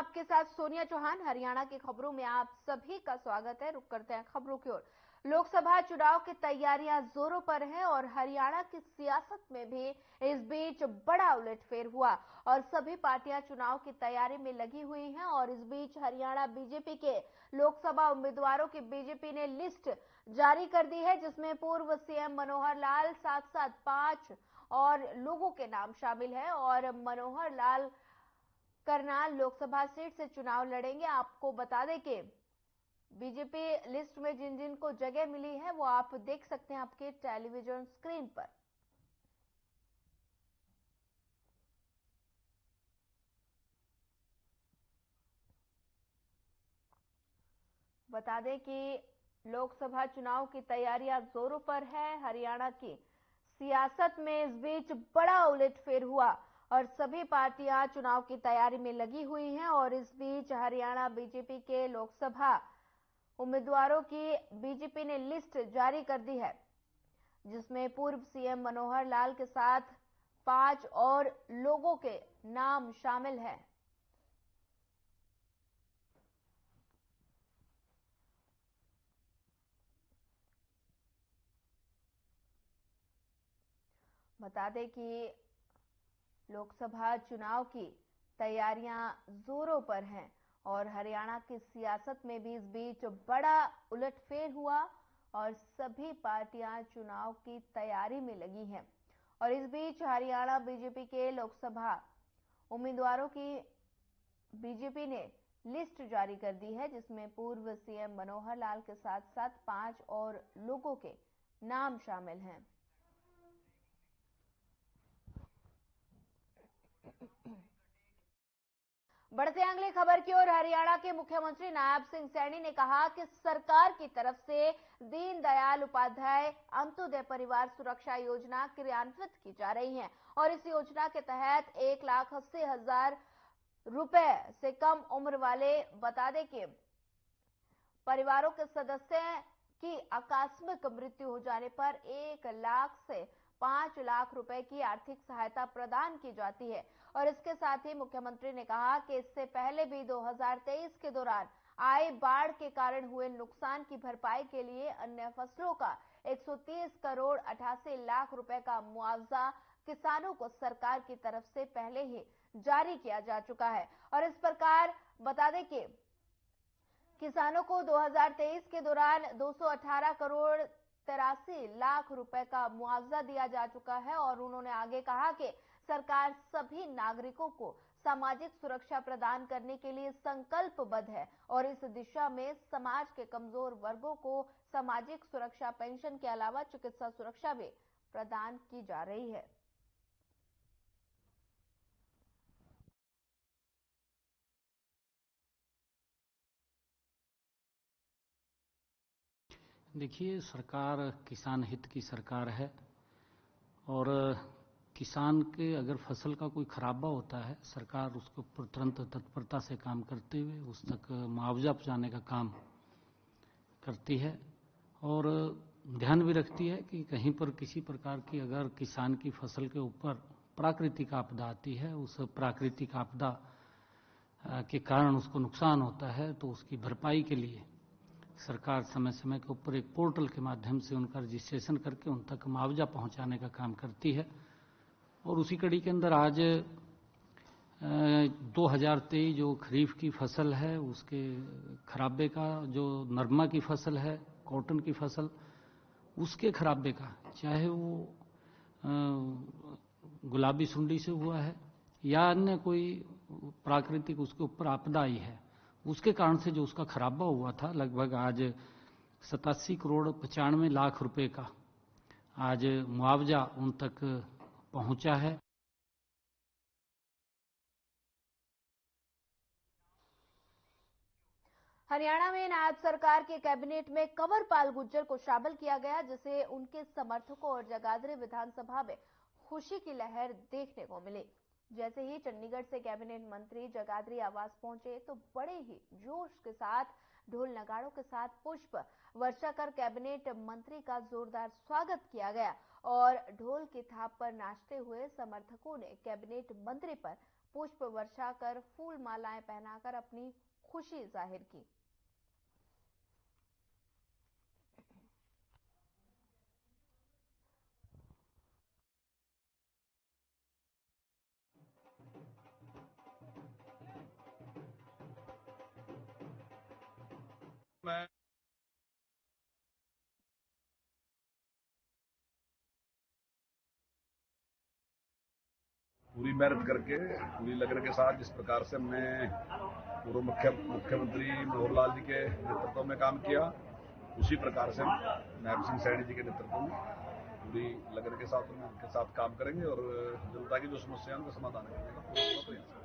आपके साथ सोनिया चौहान। हरियाणा की खबरों में आप सभी का स्वागत है। रुक करते हैं खबरों की ओर। लोकसभा चुनाव की तैयारियां जोरों पर है और हरियाणा की सियासत में भी इस बीच बड़ा उलटफेर हुआ और सभी पार्टियां चुनाव की तैयारी में लगी हुई हैं। और इस बीच हरियाणा बीजेपी के लोकसभा उम्मीदवारों की बीजेपी ने लिस्ट जारी कर दी है, जिसमें पूर्व सीएम मनोहर लाल साथ साथ 5 और लोगों के नाम शामिल है। और मनोहर लाल करनाल लोकसभा सीट से चुनाव लड़ेंगे। आपको बता दें कि बीजेपी लिस्ट में जिन जिन को जगह मिली है वो आप देख सकते हैं आपके टेलीविजन स्क्रीन पर। बता दें कि लोकसभा चुनाव की तैयारियां जोरों पर है। हरियाणा की सियासत में इस बीच बड़ा उलटफेर हुआ और सभी पार्टियां चुनाव की तैयारी में लगी हुई हैं। और इस बीच हरियाणा बीजेपी के लोकसभा उम्मीदवारों की बीजेपी ने लिस्ट जारी कर दी है, जिसमें पूर्व सीएम मनोहर लाल के साथ 5 और लोगों के नाम शामिल हैं। बता दें कि लोकसभा चुनाव की तैयारियां जोरों पर हैं और हरियाणा की सियासत में भी इस बीच बड़ा उलटफेर हुआ और सभी पार्टियां चुनाव की तैयारी में लगी हैं। और इस बीच हरियाणा बीजेपी के लोकसभा उम्मीदवारों की बीजेपी ने लिस्ट जारी कर दी है, जिसमें पूर्व सीएम मनोहर लाल के साथ साथ 5 और लोगों के नाम शामिल हैं। बढ़ते हैं अगली खबर की ओर। हरियाणा के मुख्यमंत्री नायब सिंह सैनी ने कहा कि सरकार की तरफ से दीनदयाल उपाध्याय अंत्योदय परिवार सुरक्षा योजना क्रियान्वित की जा रही है और इस योजना के तहत 1,80,000 रुपए से कम उम्र वाले बता दें कि परिवारों के सदस्य की आकस्मिक मृत्यु हो जाने पर 1 लाख से 5 लाख रुपए की आर्थिक सहायता प्रदान की जाती है। और इसके साथ ही मुख्यमंत्री ने कहा कि इससे पहले भी 2023 के दौरान आए बाढ़ के कारण हुए नुकसान की भरपाई के लिए अन्य फसलों का 130 करोड़ 88 लाख रुपए का मुआवजा किसानों को सरकार की तरफ से पहले ही जारी किया जा चुका है। और इस प्रकार बता दें कि किसानों को 2023 के दौरान 218 करोड़ 83 लाख रुपए का मुआवजा दिया जा चुका है। और उन्होंने आगे कहा कि सरकार सभी नागरिकों को सामाजिक सुरक्षा प्रदान करने के लिए संकल्पबद्ध है और इस दिशा में समाज के कमजोर वर्गों को सामाजिक सुरक्षा पेंशन के अलावा चिकित्सा सुरक्षा भी प्रदान की जा रही है। देखिए, सरकार किसान हित की सरकार है और किसान के अगर फसल का कोई खराबा होता है, सरकार उसके ऊपर तुरंत तत्परता से काम करते हुए उस तक मुआवजा पहुँचाने का काम करती है और ध्यान भी रखती है कि कहीं पर किसी प्रकार की अगर किसान की फसल के ऊपर प्राकृतिक आपदा आती है, उस प्राकृतिक आपदा के कारण उसको नुकसान होता है, तो उसकी भरपाई के लिए सरकार समय समय के ऊपर एक पोर्टल के माध्यम से उनका रजिस्ट्रेशन करके उन तक मुआवजा पहुंचाने का काम करती है। और उसी कड़ी के अंदर आज 2023 जो खरीफ की फसल है उसके खराबे का, जो नरमा की फसल है, कॉटन की फसल, उसके खराबे का, चाहे वो गुलाबी सुंडी से हुआ है या अन्य कोई प्राकृतिक उसके ऊपर आपदा आई है, उसके कारण से जो उसका खराबा हुआ था, लगभग आज 87 करोड़ 95 लाख रुपए का आज मुआवजा उन तक पहुंचा है। हरियाणा में नायब सरकार के कैबिनेट में कंवरपाल गुर्जर को शामिल किया गया, जिसे उनके समर्थकों और जगाधरी विधानसभा में खुशी की लहर देखने को मिली। जैसे ही चंडीगढ़ से कैबिनेट मंत्री जगाधरी आवास पहुंचे तो बड़े ही जोश के साथ ढोल नगाड़ों के साथ पुष्प वर्षा कर कैबिनेट मंत्री का जोरदार स्वागत किया गया और ढोल की थाप पर नाचते हुए समर्थकों ने कैबिनेट मंत्री पर पुष्प वर्षा कर, फूल मालाएं पहनाकर अपनी खुशी जाहिर की। मैं पूरी मेहनत करके, पूरी लगन के साथ जिस प्रकार से हमने पूर्व मुख्यमंत्री मनोहर लाल जी के नेतृत्व में काम किया, उसी प्रकार से नायब सिंह सैनी जी के नेतृत्व में पूरी लगन के साथ उनके साथ काम करेंगे और जनता की जो समस्या है उनका समाधान करने का पूरा प्रयास करेंगे।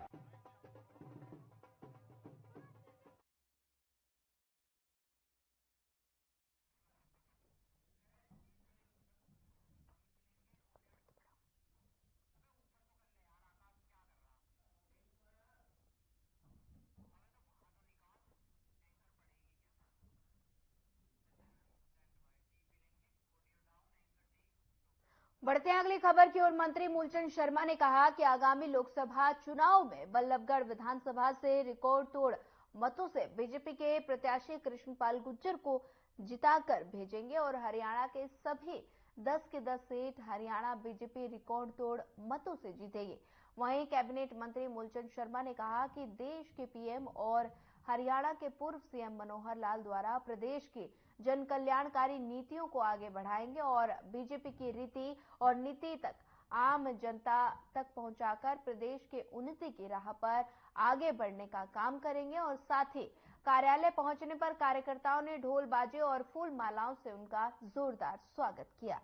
बढ़ते हैं अगली खबर की ओर। मंत्री मूलचंद शर्मा ने कहा कि आगामी लोकसभा चुनाव में बल्लभगढ़ विधानसभा से रिकॉर्ड तोड़ मतों से बीजेपी के प्रत्याशी कृष्णपाल गुर्जर को जिताकर भेजेंगे और हरियाणा के सभी 10 के 10 सीट हरियाणा बीजेपी रिकॉर्ड तोड़ मतों से जीतेगी। वहीं कैबिनेट मंत्री मूलचंद शर्मा ने कहा कि देश के पीएम और हरियाणा के पूर्व सीएम मनोहर लाल द्वारा प्रदेश की जन कल्याणकारी नीतियों को आगे बढ़ाएंगे और बीजेपी की रीति और नीति तक आम जनता तक पहुंचाकर प्रदेश के उन्नति की राह पर आगे बढ़ने का काम करेंगे और साथ ही कार्यालय पहुंचने पर कार्यकर्ताओं ने ढोल बाजे और फूल मालाओं से उनका जोरदार स्वागत किया।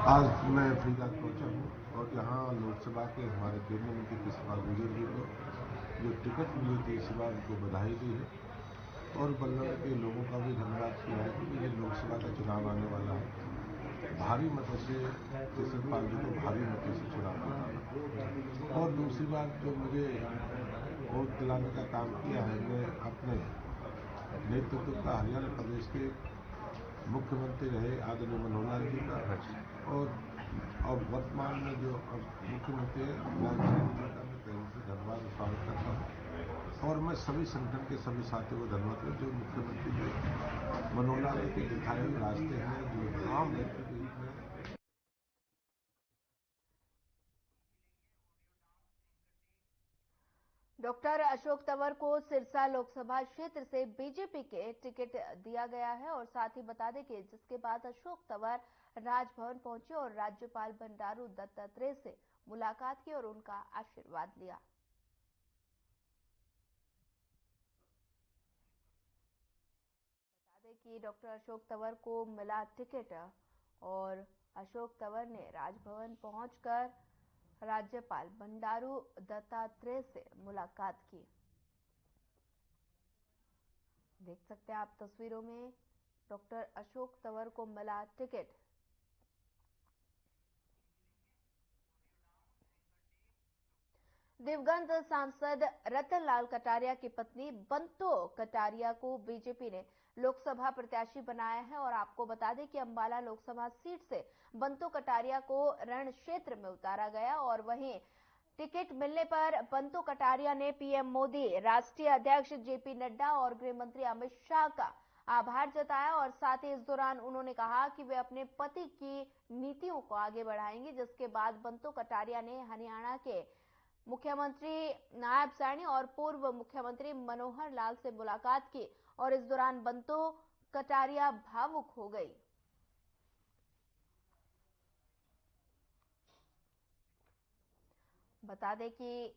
आज मैं फरीदाबाद पहुंचा हूं और यहाँ लोकसभा के हमारे केंद्रीय मंत्री कृष्णपाल गुर्जर जी को जो टिकट मिली थी इस बार उनको बधाई दी है और बल्लभगढ़ के लोगों का भी धन्यवाद किया है कि ये लोकसभा का चुनाव आने वाला है। भारी मतों से कृष्णपाल जी को भारी मतों से चुनाव जिताना और दूसरी बात जो मुझे वोट दिलाने का काम किया है, मैं अपने नेतृत्व का हरियाणा प्रदेश के मुख्यमंत्री रहे आदरणीय मनोहर लाल जी का और वर्तमान में जो अब मुख्यमंत्री है नायब सिंह जी का मैं पहले से धन्यवाद और स्वागत करता हूँ और मैं सभी संगठन के सभी साथियों को धन्यवाद करता हूँ जो मुख्यमंत्री जो मनोहर लाल जी के दिखाए हुए रास्ते हैं, जो आम व्यक्ति के हित में। डॉक्टर अशोक तंवर को सिरसा लोकसभा क्षेत्र से बीजेपी के टिकट दिया गया है और साथ ही बता दें कि जिसके बाद अशोक तंवर राजभवन पहुंचे और राज्यपाल बंडारू दत्तात्रेय से मुलाकात की और उनका आशीर्वाद लिया। बता दें कि डॉक्टर अशोक तंवर को मिला टिकट और अशोक तंवर ने राजभवन पहुंचकर राज्यपाल बंडारू दत्तात्रेय से मुलाकात की। देख सकते हैं आप तस्वीरों में डॉक्टर अशोक तंवर को मिला टिकट। दिवंगत सांसद रतन लाल कटारिया की पत्नी बंतो कटारिया को बीजेपी ने लोकसभा प्रत्याशी बनाया है और आपको बता दें कि अंबाला लोकसभा सीट से बंतो कटारिया को रण क्षेत्र में उतारा गया और वहीं टिकट मिलने पर बंतो कटारिया ने पीएम मोदी, राष्ट्रीय अध्यक्ष जेपी नड्डा और गृह मंत्री अमित शाह का आभार जताया और साथ ही इस दौरान उन्होंने कहा कि वे अपने पति की नीतियों को आगे बढ़ाएंगे। जिसके बाद बंतो कटारिया ने हरियाणा के मुख्यमंत्री नायब सैनी और पूर्व मुख्यमंत्री मनोहर लाल से मुलाकात की और इस दौरान बंतो कटारिया भावुक हो गई। बता दें कि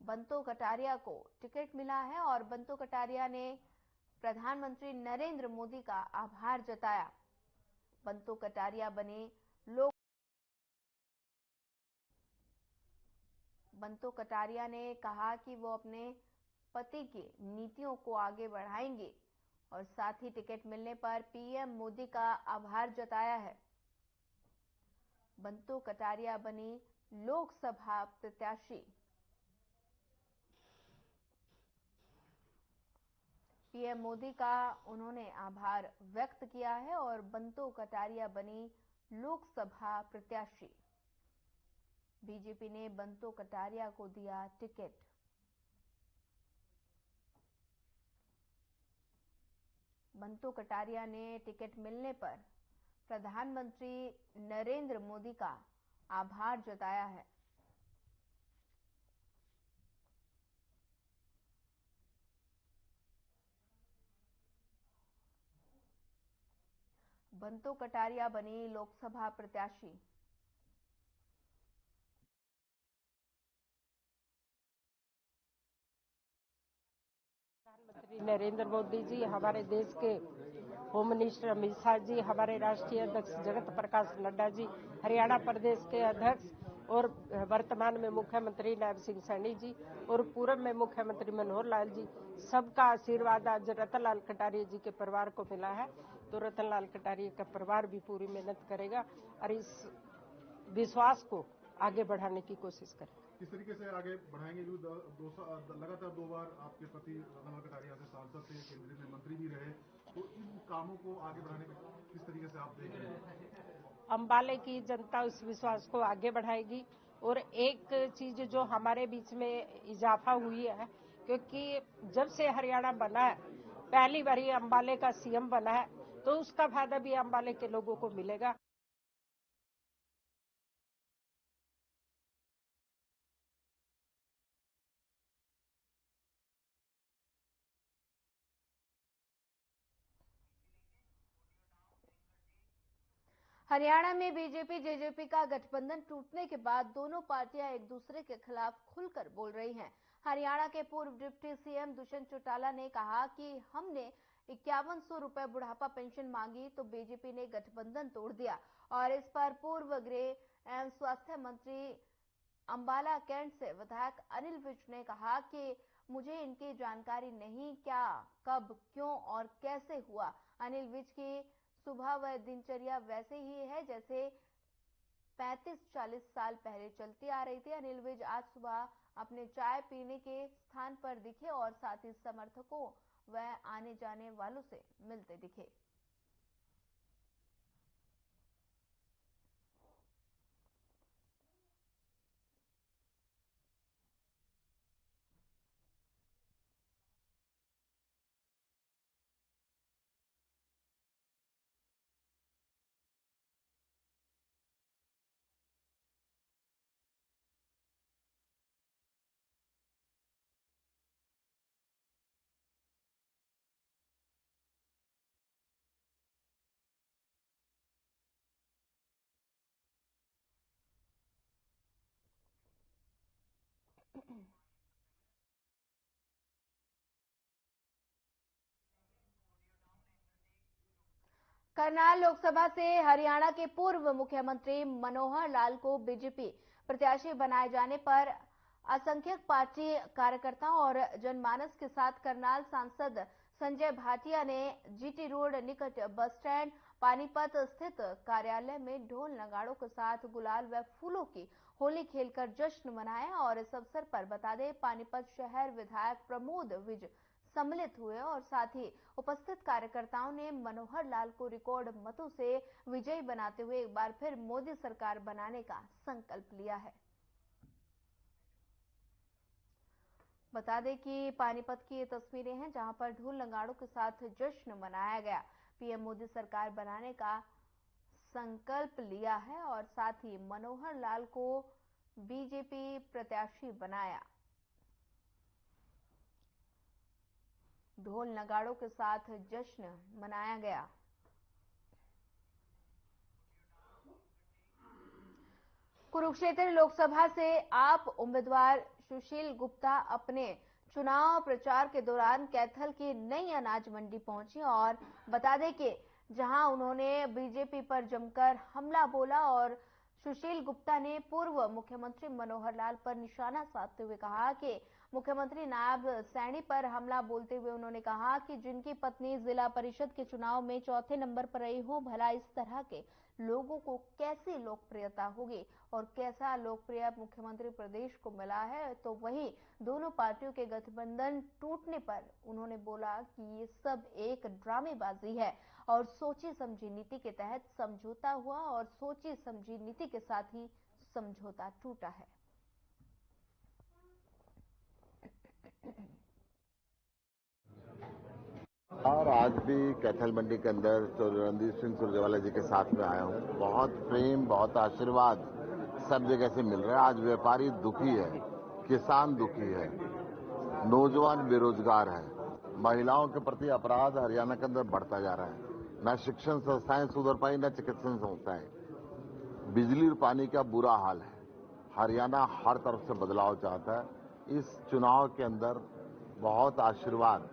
बंतो कटारिया को टिकट मिला है और बंतो कटारिया ने प्रधानमंत्री नरेंद्र मोदी का आभार जताया। बंतो कटारिया बंतो कटारिया ने कहा कि वो अपने पति की नीतियों को आगे बढ़ाएंगे और साथ ही टिकट मिलने पर पीएम मोदी का आभार जताया है। बंतो कटारिया बनी लोकसभा प्रत्याशी। पीएम मोदी का उन्होंने आभार व्यक्त किया है और बंतो कटारिया बनी लोकसभा प्रत्याशी। बीजेपी ने बंतो कटारिया को दिया टिकट। बंतो कटारिया ने टिकट मिलने पर प्रधानमंत्री नरेंद्र मोदी का आभार जताया है। बंतो कटारिया बनी लोकसभा प्रत्याशी। प्रधानमंत्री नरेंद्र मोदी जी, हमारे देश के होम मिनिस्टर अमित शाह जी, हमारे राष्ट्रीय अध्यक्ष जगत प्रकाश नड्डा जी, हरियाणा प्रदेश के अध्यक्ष और वर्तमान में मुख्यमंत्री नायब सिंह सैनी जी और पूर्व में मुख्यमंत्री मनोहर लाल जी, सबका आशीर्वाद आज रतनलाल कटारिया जी के परिवार को मिला है। तो रतनलाल कटारिया का परिवार भी पूरी मेहनत करेगा और इस विश्वास को आगे बढ़ाने की कोशिश करेगा। किस तरीके से आगे बढ़ाएंगे? लगातार 2 बार आपके पति रतनलाल कटारिया से सांसद थे, केंद्रीय में मंत्री भी रहे, तो इन कामों को आगे बढ़ाने में किस तरीके से आप देख रहे हैं? अंबाले की जनता उस विश्वास को आगे बढ़ाएगी। और एक चीज जो हमारे बीच में इजाफा हुई है, क्योंकि जब से हरियाणा बना है, पहली बार अंबाले का सीएम बना है, तो उसका फायदा भी अंबाले के लोगों को मिलेगा। हरियाणा में बीजेपी जेजेपी का गठबंधन टूटने के बाद दोनों पार्टियां एक दूसरे के खिलाफ खुलकर बोल रही हैं। हरियाणा के पूर्व डिप्टी सीएम दुष्यंत चौटाला ने कहा कि हमने 5100 रुपए बुढ़ापा पेंशन मांगी तो बीजेपी ने गठबंधन तोड़ दिया। और इस पर पूर्व गृह एवं स्वास्थ्य मंत्री अंबाला कैंट से विधायक अनिल विज ने कहा कि मुझे इनकी जानकारी नहीं, क्या, कब, क्यों और कैसे हुआ। अनिल विज की सुबह व दिनचर्या वैसे ही है जैसे 35-40 साल पहले चलती आ रही थी। अनिल विज आज सुबह अपने चाय पीने के स्थान पर दिखे और साथ ही समर्थकों व आने जाने वालों से मिलते दिखे। करनाल लोकसभा से हरियाणा के पूर्व मुख्यमंत्री मनोहर लाल को बीजेपी प्रत्याशी बनाए जाने पर असंख्यक पार्टी कार्यकर्ताओं और जनमानस के साथ करनाल सांसद संजय भाटिया ने जीटी रोड निकट बस स्टैंड पानीपत स्थित कार्यालय में ढोल नगाड़ों के साथ गुलाल व फूलों की होली खेलकर जश्न मनाया। और इस अवसर पर बता दें, पानीपत शहर विधायक प्रमोद विज सम्मिलित हुए और साथ ही उपस्थित कार्यकर्ताओं ने मनोहर लाल को रिकॉर्ड मतों से विजयी बनाते हुए एक बार फिर मोदी सरकार बनाने का संकल्प लिया है। बता दें कि पानीपत की ये तस्वीरें हैं जहां पर ढोल नगाड़ों के साथ जश्न मनाया गया। पीएम मोदी सरकार बनाने का संकल्प लिया है और साथ ही मनोहर लाल को बीजेपी प्रत्याशी बनाया। ढोल नगाड़ों के साथ जश्न मनाया गया। कुरुक्षेत्र लोकसभा से आप उम्मीदवार सुशील गुप्ता अपने चुनाव प्रचार के दौरान कैथल की नई अनाज मंडी पहुंची और बता दें कि जहां उन्होंने बीजेपी पर जमकर हमला बोला और सुशील गुप्ता ने पूर्व मुख्यमंत्री मनोहर लाल पर निशाना साधते हुए कहा कि मुख्यमंत्री नायब सैनी पर हमला बोलते हुए उन्होंने कहा कि जिनकी पत्नी जिला परिषद के चुनाव में चौथे नंबर पर रही हो, भला इस तरह के लोगों को कैसी लोकप्रियता होगी और कैसा लोकप्रिय मुख्यमंत्री प्रदेश को मिला है, तो वहीं दोनों पार्टियों के गठबंधन टूटने पर उन्होंने बोला कि ये सब एक ड्रामेबाजी है और सोची समझी नीति के तहत समझौता हुआ और सोची समझी नीति के साथ ही समझौता टूटा है। और आज भी कैथल मंडी के अंदर रणदीप सिंह सुरजेवाला जी के साथ में आया हूँ। बहुत प्रेम, बहुत आशीर्वाद सब जगह से मिल रहा है। आज व्यापारी दुखी है, किसान दुखी है, नौजवान बेरोजगार है, महिलाओं के प्रति अपराध हरियाणा के अंदर बढ़ता जा रहा है। न शिक्षण संस्थाएं सुधर पाई, न चिकित्सा संस्थाएं। बिजली और पानी का बुरा हाल है। हरियाणा हर तरफ से बदलाव चाहता है। इस चुनाव के अंदर बहुत आशीर्वाद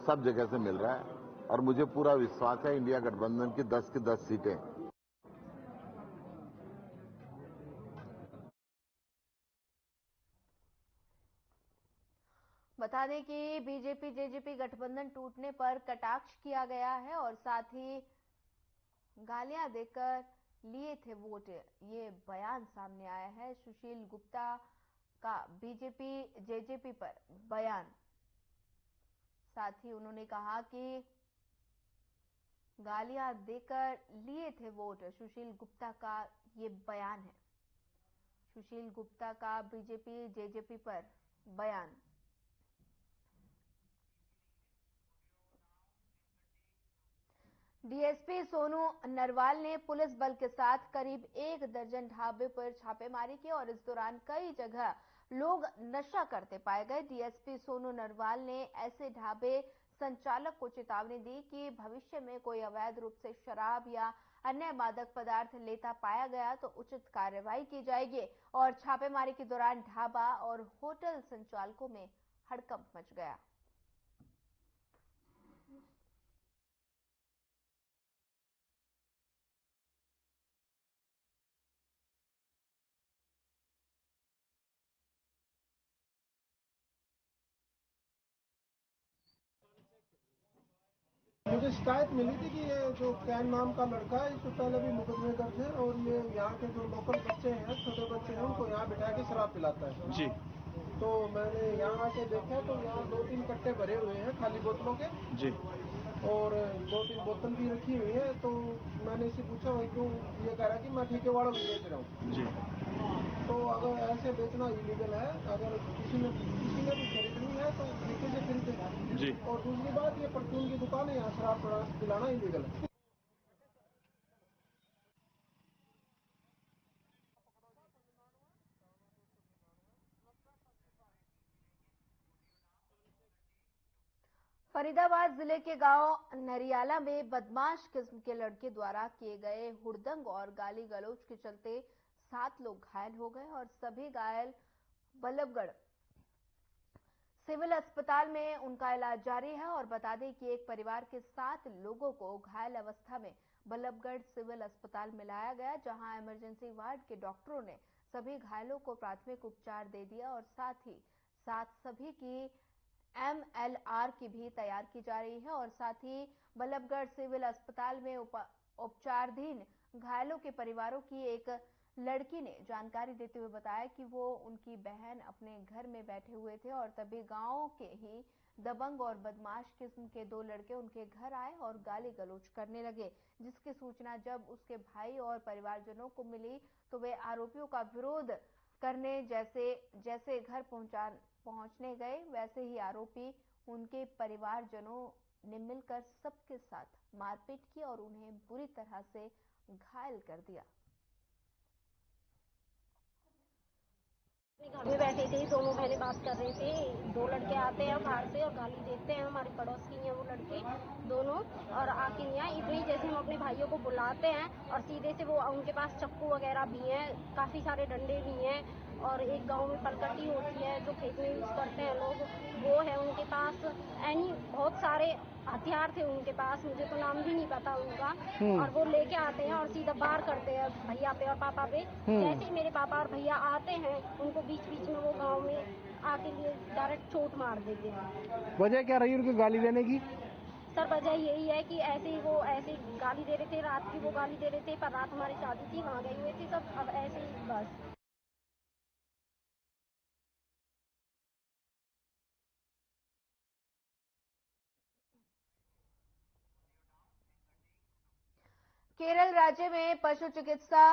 सब जगह से मिल रहा है और मुझे पूरा विश्वास है इंडिया गठबंधन की 10 की 10 सीटें। बता दें कि बीजेपी जेजेपी गठबंधन टूटने पर कटाक्ष किया गया है और साथ ही गालियां देकर लिए थे वोट, ये बयान सामने आया है। सुशील गुप्ता का बीजेपी जेजेपी पर बयान, साथ ही उन्होंने कहा कि गालियां देकर लिए थे वोट। सुशील गुप्ता का ये बयान है, सुशील गुप्ता का बीजेपी जेजेपी पर बयान। डीएसपी सोनू नरवाल ने पुलिस बल के साथ करीब 1 दर्जन ढाबे पर छापेमारी की और इस दौरान कई जगह लोग नशा करते पाए गए। डीएसपी सोनू नरवाल ने ऐसे ढाबे संचालक को चेतावनी दी कि भविष्य में कोई अवैध रूप से शराब या अन्य मादक पदार्थ लेता पाया गया तो उचित कार्रवाई की जाएगी। और छापेमारी के दौरान ढाबा और होटल संचालकों में हड़कंप मच गया। मुझे शिकायत मिली थी कि ये जो कैन नाम का लड़का है, इससे पहले भी मुकदमे दर्ज है और ये यहाँ के जो लोकल बच्चे हैं, छोटे बच्चे हैं, उनको यहाँ बिठा के शराब पिलाता है जी। तो मैंने यहाँ आके देखा तो यहाँ 2-3 कट्टे भरे हुए हैं खाली बोतलों के जी, और 2-3 बोतल भी रखी हुई है। तो मैंने इससे पूछा भाई क्यों, ये कह रहा कि मैं ठेके वालों को बेच रहा हूँ जी। तो अगर ऐसे बेचना इलीगल है, अगर किसी ने भी खरीदनी है तो ठेके से खरीदे जी। और दूसरी बात, ये परचून की दुकान है, यहाँ शराब पिलाना इलीगल है। फरीदाबाद जिले के गांव नरियाला में बदमाश किस्म के लड़के द्वारा किए गए हुड़दंग और गाली गलौज के चलते 7 लोग घायल हो गए और सभी घायल बल्लभगढ़ सिविल अस्पताल में उनका इलाज जारी है। और बता दें कि एक परिवार के 7 लोगों को घायल अवस्था में बल्लभगढ़ सिविल अस्पताल में लाया गया, जहां इमरजेंसी वार्ड के डॉक्टरों ने सभी घायलों को प्राथमिक उपचार दे दिया और साथ ही सभी की MLR की भी तैयार की जा रही है। और साथ ही बल्लभगढ़ सिविल अस्पताल में उपचाराधीन घायलों के परिवारों की एक लड़की ने जानकारी देते हुए बताया कि वो उनकी बहन अपने घर में बैठे हुए थे और तभी गांव के ही दबंग और बदमाश किस्म के 2 लड़के उनके घर आए और गाली गलौज करने लगे, जिसकी सूचना जब उसके भाई और परिवारजनों को मिली तो वे आरोपियों का विरोध करने जैसे घर पहुंचने गए, वैसे ही आरोपी उनके परिवारजनों ने मिलकर सबके साथ मारपीट की और उन्हें बुरी तरह से घायल कर दिया। घर में बैठे थे, दोनों बहनें बात कर रहे थे। 2 लड़के आते हैं बाहर से और गाली देते हैं। हमारे पड़ोस की हैं वो लड़के दोनों, और आके यहाँ इतनी जैसे हम अपने भाइयों को बुलाते हैं और सीधे से वो उनके पास चाकू वगैरह भी हैं, काफी सारे डंडे भी हैं। और एक गांव में पलकटी होती है जो खेत में यूज करते हैं लोग, वो है उनके पास। बहुत सारे हथियार थे उनके पास, मुझे तो नाम भी नहीं पता उनका। और वो लेके आते हैं और सीधा वार करते हैं भैया पे और पापा पे। जैसे ही मेरे पापा और भैया आते हैं, उनको बीच बीच में वो गांव में आके लिए डायरेक्ट चोट मार देते हैं। वजह क्या रही उनकी गाली देने की? सर वजह यही है कि ऐसे गाली दे रहे थे, रात की वो गाली दे रहे थे, पर रात हमारी शादी थी, वहाँ गई हुई थी सब, अब ऐसे ही बस। केरल राज्य में पशु चिकित्सा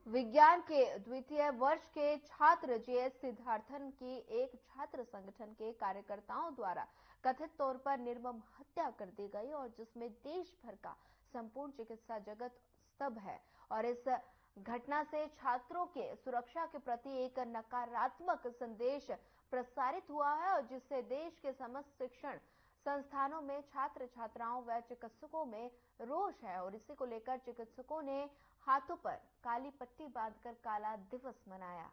विज्ञान के द्वितीय वर्ष के छात्र जेएस सिद्धार्थन की एक छात्र संगठन के कार्यकर्ताओं द्वारा कथित तौर पर निर्मम हत्या कर दी गई और जिसमें देश भर का संपूर्ण चिकित्सा जगत स्तब्ध है। और इस घटना से छात्रों के सुरक्षा के प्रति एक नकारात्मक संदेश प्रसारित हुआ है और जिससे देश के समस्त शिक्षण संस्थानों में छात्र छात्राओं व चिकित्सकों में रोष है और इसी को लेकर चिकित्सकों ने हाथों पर काली पट्टी बांधकर काला दिवस मनाया।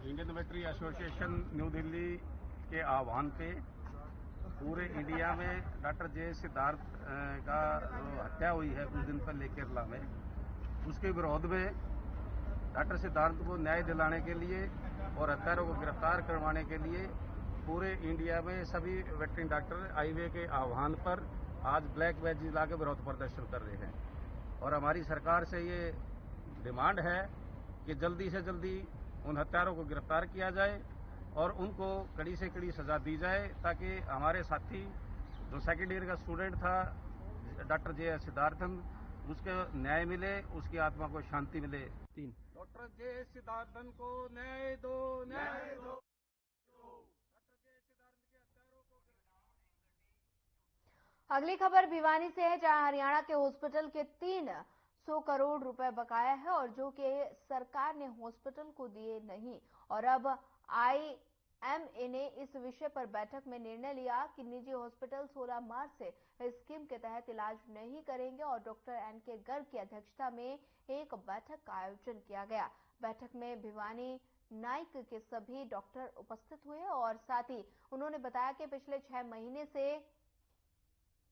इंडियन वेटरी एसोसिएशन न्यू दिल्ली के आह्वान पे पूरे इंडिया में डॉक्टर जे सिद्धार्थ का जो हत्या हुई है कुछ दिन पहले केरला में, उसके विरोध में डॉक्टर सिद्धार्थ को न्याय दिलाने के लिए और हत्यारों को गिरफ्तार करवाने के लिए पूरे इंडिया में सभी वेटरनरी डॉक्टर आईवे के आह्वान पर आज ब्लैक बैज ला के विरोध प्रदर्शन कर रहे हैं। और हमारी सरकार से ये डिमांड है कि जल्दी से जल्दी उन हत्यारों को गिरफ्तार किया जाए और उनको कड़ी से कड़ी सजा दी जाए ताकि हमारे साथी जो सेकेंड ईयर का स्टूडेंट था डॉक्टर जे सिद्धार्थन, उसके न्याय मिले, उसकी आत्मा को शांति मिले। 3 डॉक्टर जे सिद्धार्थन को न्याय दो, न्याय दो। अगली खबर भिवानी से है, जहां हरियाणा के हॉस्पिटल के 300 करोड़ रुपए बकाया है और जो कि सरकार ने हॉस्पिटल को दिए नहीं। और अब आईएमए ने इस विषय पर बैठक में निर्णय लिया कि निजी हॉस्पिटल 16 मार्च से स्कीम के तहत इलाज नहीं करेंगे और डॉक्टर एनके गर्ग की अध्यक्षता में एक बैठक का आयोजन किया गया। बैठक में भिवानी नाइक के सभी डॉक्टर उपस्थित हुए और साथ ही उन्होंने बताया कि पिछले 6 महीने से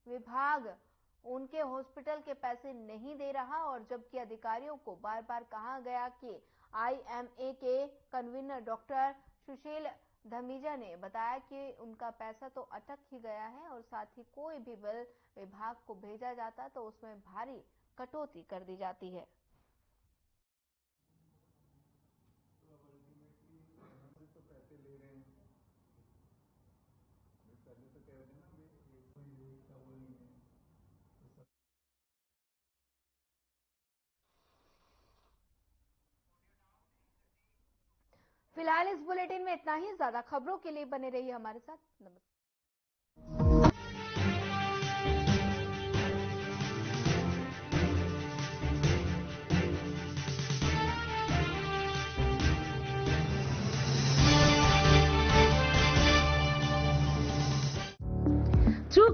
विभाग उनके हॉस्पिटल के पैसे नहीं दे रहा और जबकि अधिकारियों को बार बार कहा गया कि आईएमए के कन्वीनर डॉक्टर सुशील धमीजा ने बताया कि उनका पैसा तो अटक ही गया है और साथ ही कोई भी बिल विभाग को भेजा जाता तो उसमें भारी कटौती कर दी जाती है। फिलहाल इस बुलेटिन में इतना ही। ज्यादा खबरों के लिए बने रहिए हमारे साथ। नमस्कार। True